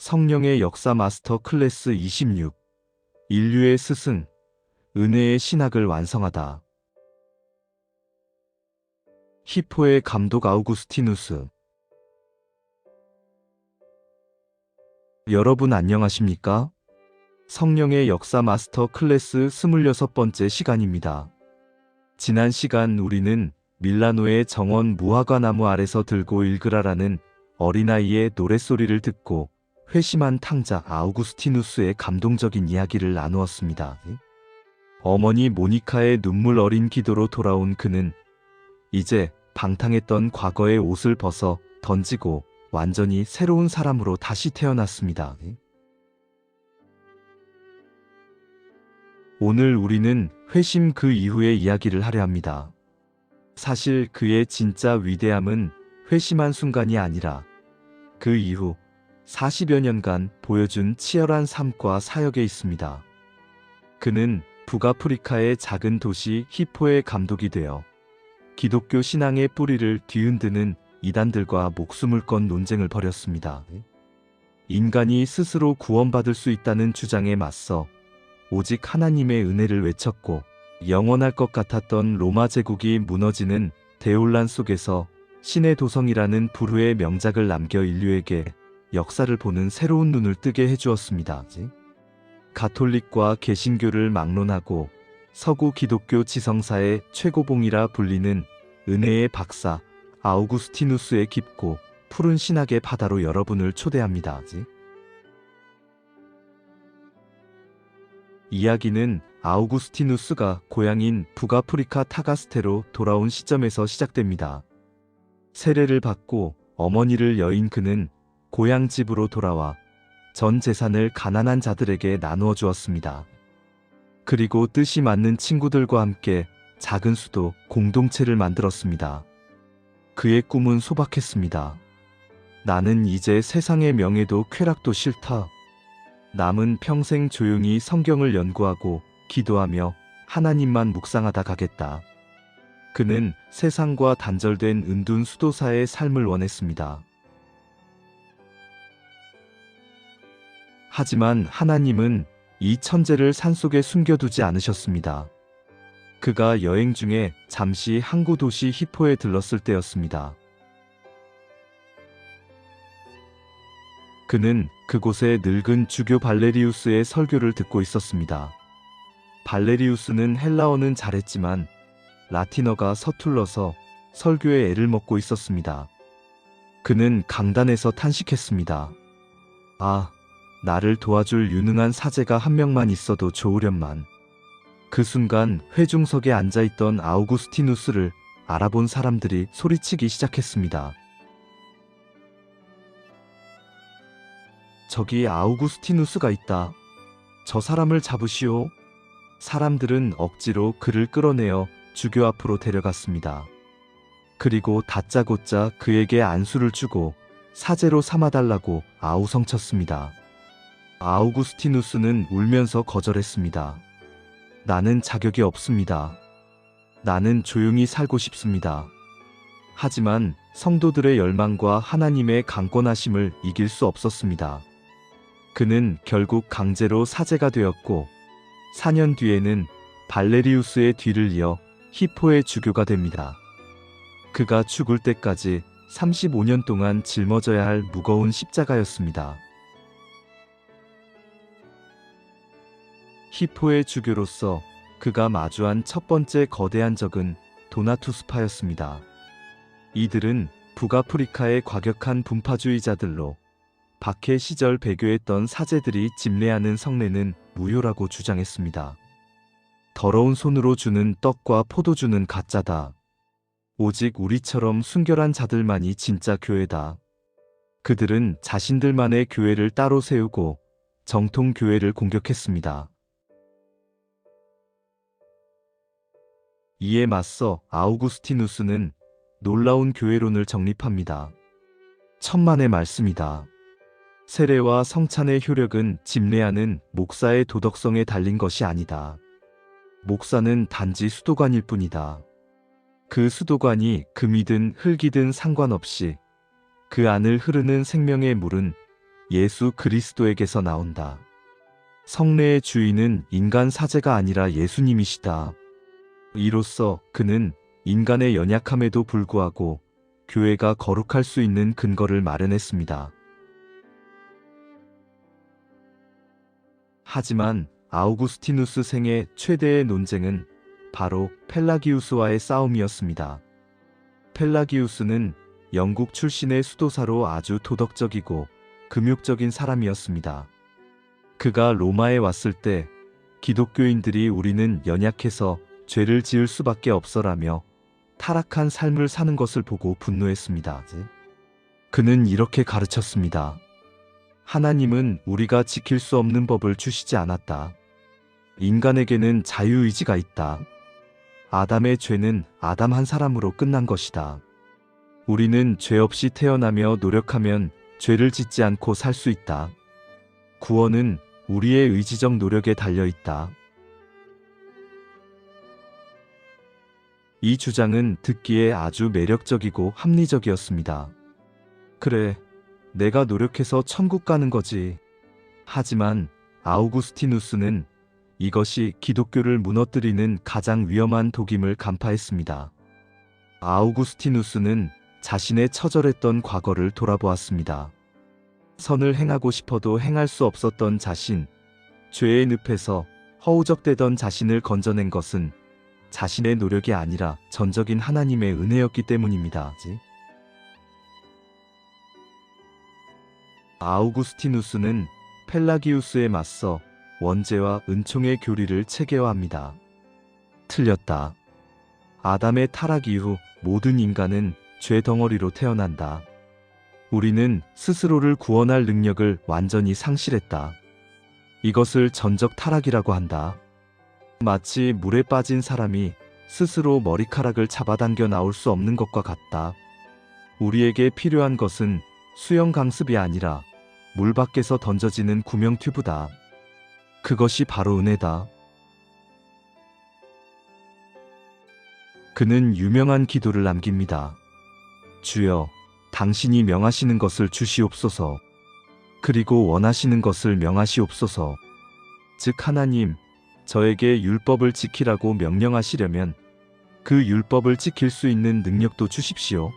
성령의 역사 마스터 클래스 26. 인류의 스승, 은혜의 신학을 완성하다. 히포의 감독 아우구스티누스. 여러분 안녕하십니까? 성령의 역사 마스터 클래스 26번째 시간입니다. 지난 시간 우리는 밀라노의 정원 무화과나무 아래서 들고 읽으라라는 어린아이의 노랫소리를 듣고 회심한 탕자 아우구스티누스의 감동적인 이야기를 나누었습니다. 어머니 모니카의 눈물 어린 기도로 돌아온 그는 이제 방탕했던 과거의 옷을 벗어 던지고 완전히 새로운 사람으로 다시 태어났습니다. 오늘 우리는 회심 그 이후의 이야기를 하려 합니다. 사실 그의 진짜 위대함은 회심한 순간이 아니라 그 이후 40여 년간 보여준 치열한 삶과 사역에 있습니다. 그는 북아프리카의 작은 도시 히포의 감독이 되어 기독교 신앙의 뿌리를 뒤흔드는 이단들과 목숨을 건 논쟁을 벌였습니다. 인간이 스스로 구원받을 수 있다는 주장에 맞서 오직 하나님의 은혜를 외쳤고 영원할 것 같았던 로마 제국이 무너지는 대혼란 속에서 신의 도성이라는 불후의 명작을 남겨 인류에게 역사를 보는 새로운 눈을 뜨게 해주었습니다. 가톨릭과 개신교를 막론하고 서구 기독교 지성사의 최고봉이라 불리는 은혜의 박사 아우구스티누스의 깊고 푸른 신학의 바다로 여러분을 초대합니다. 이야기는 아우구스티누스가 고향인 북아프리카 타가스테로 돌아온 시점에서 시작됩니다. 세례를 받고 어머니를 여인 그는 고향 집으로 돌아와 전 재산을 가난한 자들에게 나누어 주었습니다. 그리고 뜻이 맞는 친구들과 함께 작은 수도 공동체를 만들었습니다. 그의 꿈은 소박했습니다. 나는 이제 세상의 명예도 쾌락도 싫다. 남은 평생 조용히 성경을 연구하고 기도하며 하나님만 묵상하다 가겠다. 그는 세상과 단절된 은둔 수도사의 삶을 원했습니다. 하지만 하나님은 이 천재를 산속에 숨겨두지 않으셨습니다. 그가 여행 중에 잠시 항구 도시 히포에 들렀을 때였습니다. 그는 그곳에 늙은 주교 발레리우스의 설교를 듣고 있었습니다. 발레리우스는 헬라어는 잘했지만 라틴어가 서툴러서 설교에 애를 먹고 있었습니다. 그는 강단에서 탄식했습니다. 아, 나를 도와줄 유능한 사제가 한 명만 있어도 좋으련만. 그 순간 회중석에 앉아있던 아우구스티누스를 알아본 사람들이 소리치기 시작했습니다. 저기 아우구스티누스가 있다. 저 사람을 잡으시오. 사람들은 억지로 그를 끌어내어 주교 앞으로 데려갔습니다. 그리고 다짜고짜 그에게 안수를 주고 사제로 삼아달라고 아우성쳤습니다. 아우구스티누스는 울면서 거절했습니다. 나는 자격이 없습니다. 나는 조용히 살고 싶습니다. 하지만 성도들의 열망과 하나님의 강권하심을 이길 수 없었습니다. 그는 결국 강제로 사제가 되었고 4년 뒤에는 발레리우스의 뒤를 이어 히포의 주교가 됩니다. 그가 죽을 때까지 35년 동안 짊어져야 할 무거운 십자가였습니다. 히포의 주교로서 그가 마주한 첫 번째 거대한 적은 도나투스파였습니다. 이들은 북아프리카의 과격한 분파주의자들로 박해 시절 배교했던 사제들이 집례하는 성례는 무효라고 주장했습니다. 더러운 손으로 주는 떡과 포도주는 가짜다. 오직 우리처럼 순결한 자들만이 진짜 교회다. 그들은 자신들만의 교회를 따로 세우고 정통 교회를 공격했습니다. 이에 맞서 아우구스티누스는 놀라운 교회론을 정립합니다. 천만의 말씀이다. 세례와 성찬의 효력은 집례하는 목사의 도덕성에 달린 것이 아니다. 목사는 단지 수도관일 뿐이다. 그 수도관이 금이든 흙이든 상관없이 그 안을 흐르는 생명의 물은 예수 그리스도에게서 나온다. 성례의 주인은 인간 사제가 아니라 예수님이시다. 이로써 그는 인간의 연약함에도 불구하고 교회가 거룩할 수 있는 근거를 마련했습니다. 하지만 아우구스티누스 생애 최대의 논쟁은 바로 펠라기우스와의 싸움이었습니다. 펠라기우스는 영국 출신의 수도사로 아주 도덕적이고 금욕적인 사람이었습니다. 그가 로마에 왔을 때 기독교인들이 우리는 연약해서 죄를 지을 수밖에 없어라며 타락한 삶을 사는 것을 보고 분노했습니다. 그는 이렇게 가르쳤습니다. 하나님은 우리가 지킬 수 없는 법을 주시지 않았다. 인간에게는 자유의지가 있다. 아담의 죄는 아담 한 사람으로 끝난 것이다. 우리는 죄 없이 태어나며 노력하면 죄를 짓지 않고 살 수 있다. 구원은 우리의 의지적 노력에 달려 있다. 이 주장은 듣기에 아주 매력적이고 합리적이었습니다. 그래, 내가 노력해서 천국 가는 거지. 하지만 아우구스티누스는 이것이 기독교를 무너뜨리는 가장 위험한 독임을 간파했습니다. 아우구스티누스는 자신의 처절했던 과거를 돌아보았습니다. 선을 행하고 싶어도 행할 수 없었던 자신, 죄의 늪에서 허우적대던 자신을 건져낸 것은 자신의 노력이 아니라 전적인 하나님의 은혜였기 때문입니다. 아우구스티누스는 펠라기우스에 맞서 원죄와 은총의 교리를 체계화합니다. 틀렸다. 아담의 타락 이후 모든 인간은 죄 덩어리로 태어난다. 우리는 스스로를 구원할 능력을 완전히 상실했다. 이것을 전적 타락이라고 한다. 마치 물에 빠진 사람이 스스로 머리카락을 잡아당겨 나올 수 없는 것과 같다. 우리에게 필요한 것은 수영 강습이 아니라 물 밖에서 던져지는 구명 튜브다. 그것이 바로 은혜다. 그는 유명한 기도를 남깁니다. 주여, 당신이 명하시는 것을 주시옵소서. 그리고 원하시는 것을 명하시옵소서. 즉 하나님, 저에게 율법을 지키라고 명령하시려면 그 율법을 지킬 수 있는 능력도 주십시오.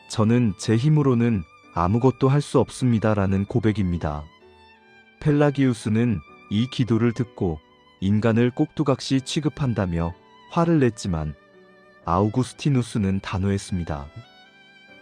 저는 제 힘으로는 아무것도 할 수 없습니다라는 고백입니다. 펠라기우스는 이 기도를 듣고 인간을 꼭두각시 취급한다며 화를 냈지만 아우구스티누스는 단호했습니다.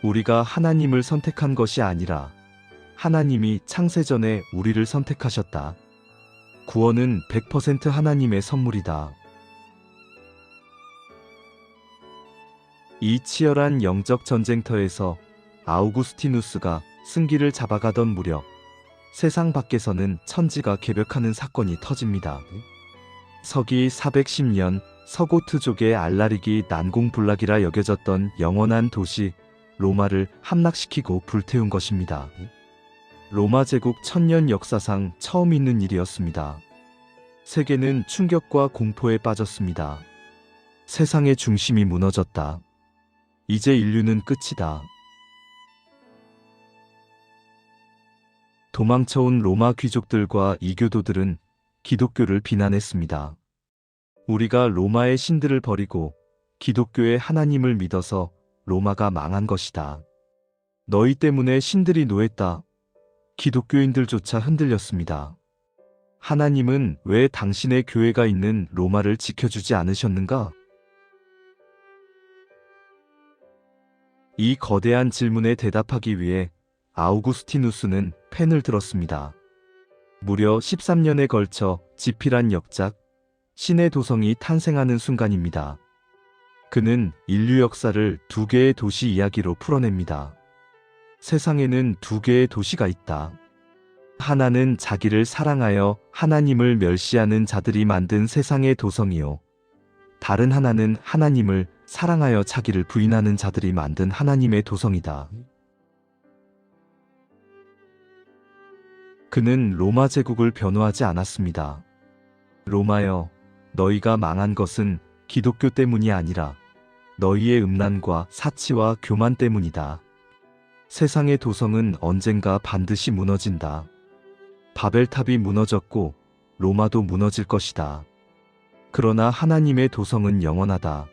우리가 하나님을 선택한 것이 아니라 하나님이 창세전에 우리를 선택하셨다. 구원은 100% 하나님의 선물이다. 이 치열한 영적 전쟁터에서 아우구스티누스가 승기를 잡아가던 무렵 세상 밖에서는 천지가 개벽하는 사건이 터집니다. 서기 410년 서고트족의 알라릭이 난공불락이라 여겨졌던 영원한 도시 로마를 함락시키고 불태운 것입니다. 로마 제국 천년 역사상 처음 있는 일이었습니다. 세계는 충격과 공포에 빠졌습니다. 세상의 중심이 무너졌다. 이제 인류는 끝이다. 도망쳐온 로마 귀족들과 이교도들은 기독교를 비난했습니다. 우리가 로마의 신들을 버리고 기독교의 하나님을 믿어서 로마가 망한 것이다. 너희 때문에 신들이 노했다. 기독교인들조차 흔들렸습니다. 하나님은 왜 당신의 교회가 있는 로마를 지켜주지 않으셨는가? 이 거대한 질문에 대답하기 위해 아우구스티누스는 펜을 들었습니다. 무려 13년에 걸쳐 지필한 역작, 신의 도성이 탄생하는 순간입니다. 그는 인류 역사를 두 개의 도시 이야기로 풀어냅니다. 세상에는 두 개의 도시가 있다. 하나는 자기를 사랑하여 하나님을 멸시하는 자들이 만든 세상의 도성이요. 다른 하나는 하나님을 사랑하여 자기를 부인하는 자들이 만든 하나님의 도성이다. 그는 로마 제국을 변호하지 않았습니다. 로마여, 너희가 망한 것은 기독교 때문이 아니라 너희의 음란과 사치와 교만 때문이다. 세상의 도성은 언젠가 반드시 무너진다. 바벨탑이 무너졌고 로마도 무너질 것이다. 그러나 하나님의 도성은 영원하다.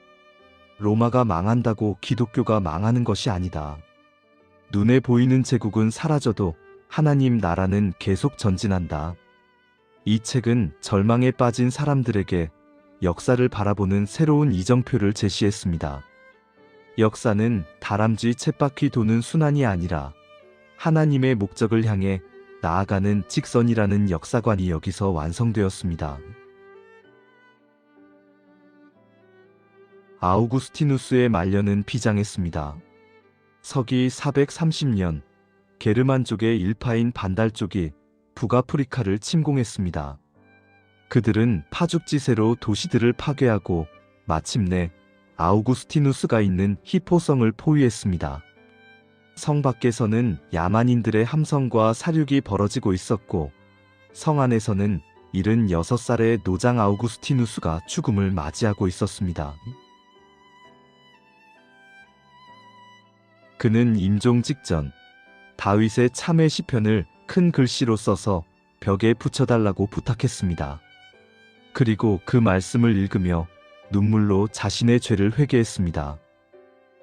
로마가 망한다고 기독교가 망하는 것이 아니다. 눈에 보이는 제국은 사라져도 하나님 나라는 계속 전진한다. 이 책은 절망에 빠진 사람들에게 역사를 바라보는 새로운 이정표를 제시했습니다. 역사는 다람쥐 쳇바퀴 도는 순환이 아니라 하나님의 목적을 향해 나아가는 직선이라는 역사관이 여기서 완성되었습니다. 아우구스티누스의 말년은 비장했습니다. 서기 430년 게르만족의 일파인 반달족이 북아프리카를 침공했습니다. 그들은 파죽지세로 도시들을 파괴하고 마침내 아우구스티누스가 있는 히포성을 포위했습니다. 성 밖에서는 야만인들의 함성과 사륙이 벌어지고 있었고 성 안에서는 76살의 노장 아우구스티누스가 죽음을 맞이하고 있었습니다. 그는 임종 직전 다윗의 참회 시편을 큰 글씨로 써서 벽에 붙여달라고 부탁했습니다. 그리고 그 말씀을 읽으며 눈물로 자신의 죄를 회개했습니다.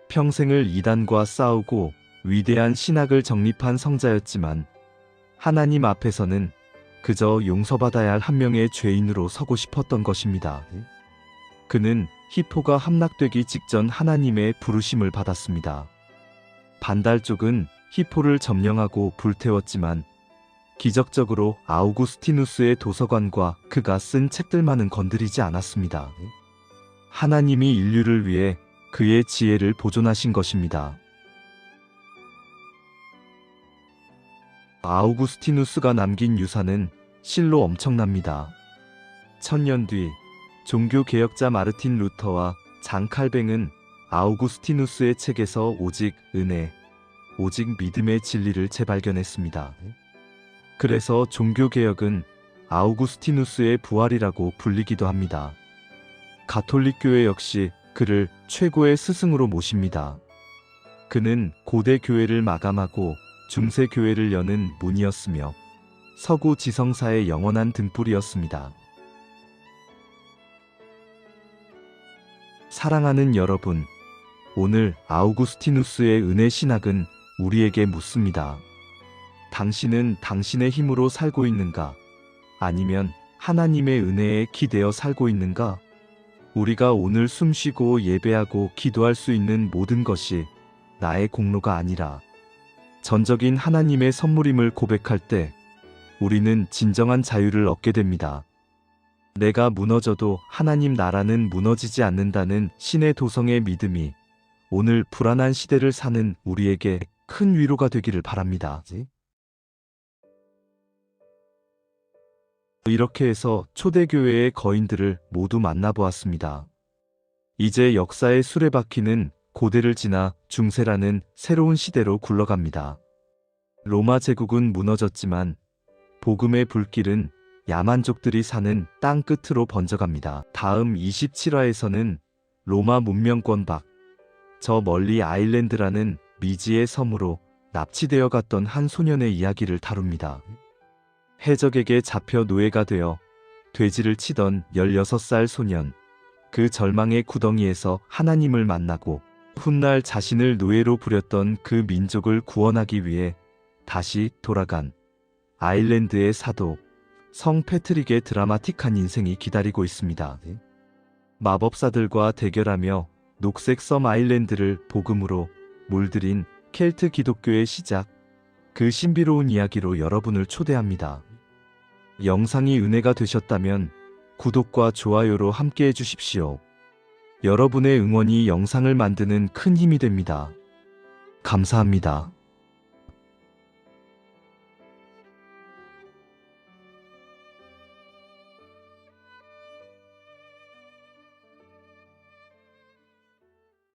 평생을 이단과 싸우고 위대한 신학을 정립한 성자였지만 하나님 앞에서는 그저 용서받아야 할 한 명의 죄인으로 서고 싶었던 것입니다. 그는 히포가 함락되기 직전 하나님의 부르심을 받았습니다. 반달족은 히포를 점령하고 불태웠지만 기적적으로 아우구스티누스의 도서관과 그가 쓴 책들만은 건드리지 않았습니다. 하나님이 인류를 위해 그의 지혜를 보존하신 것입니다. 아우구스티누스가 남긴 유산은 실로 엄청납니다. 1000년 뒤 종교개혁자 마르틴 루터와 장 칼뱅은 아우구스티누스의 책에서 오직 은혜, 오직 믿음의 진리를 재발견했습니다. 그래서 종교개혁은 아우구스티누스의 부활이라고 불리기도 합니다. 가톨릭교회 역시 그를 최고의 스승으로 모십니다. 그는 고대 교회를 마감하고 중세 교회를 여는 문이었으며 서구 지성사의 영원한 등불이었습니다. 사랑하는 여러분, 오늘 아우구스티누스의 은혜 신학은 우리에게 묻습니다. 당신은 당신의 힘으로 살고 있는가? 아니면 하나님의 은혜에 기대어 살고 있는가? 우리가 오늘 숨쉬고 예배하고 기도할 수 있는 모든 것이 나의 공로가 아니라 전적인 하나님의 선물임을 고백할 때 우리는 진정한 자유를 얻게 됩니다. 내가 무너져도 하나님 나라는 무너지지 않는다는 신의 도성의 믿음이 오늘 불안한 시대를 사는 우리에게 큰 위로가 되기를 바랍니다. 이렇게 해서 초대교회의 거인들을 모두 만나보았습니다. 이제 역사의 수레바퀴는 고대를 지나 중세라는 새로운 시대로 굴러갑니다. 로마 제국은 무너졌지만 복음의 불길은 야만족들이 사는 땅 끝으로 번져갑니다. 다음 27화에서는 로마 문명권 밖, 저 멀리 아일랜드라는 미지의 섬으로 납치되어 갔던 한 소년의 이야기를 다룹니다. 해적에게 잡혀 노예가 되어 돼지를 치던 16살 소년, 그 절망의 구덩이에서 하나님을 만나고 훗날 자신을 노예로 부렸던 그 민족을 구원하기 위해 다시 돌아간 아일랜드의 사도 성 패트릭의 드라마틱한 인생이 기다리고 있습니다. 마법사들과 대결하며 녹색 섬 아일랜드를 복음으로 물들인 켈트 기독교의 시작, 그 신비로운 이야기로 여러분을 초대합니다. 영상이 은혜가 되셨다면 구독과 좋아요로 함께해 주십시오. 여러분의 응원이 영상을 만드는 큰 힘이 됩니다. 감사합니다.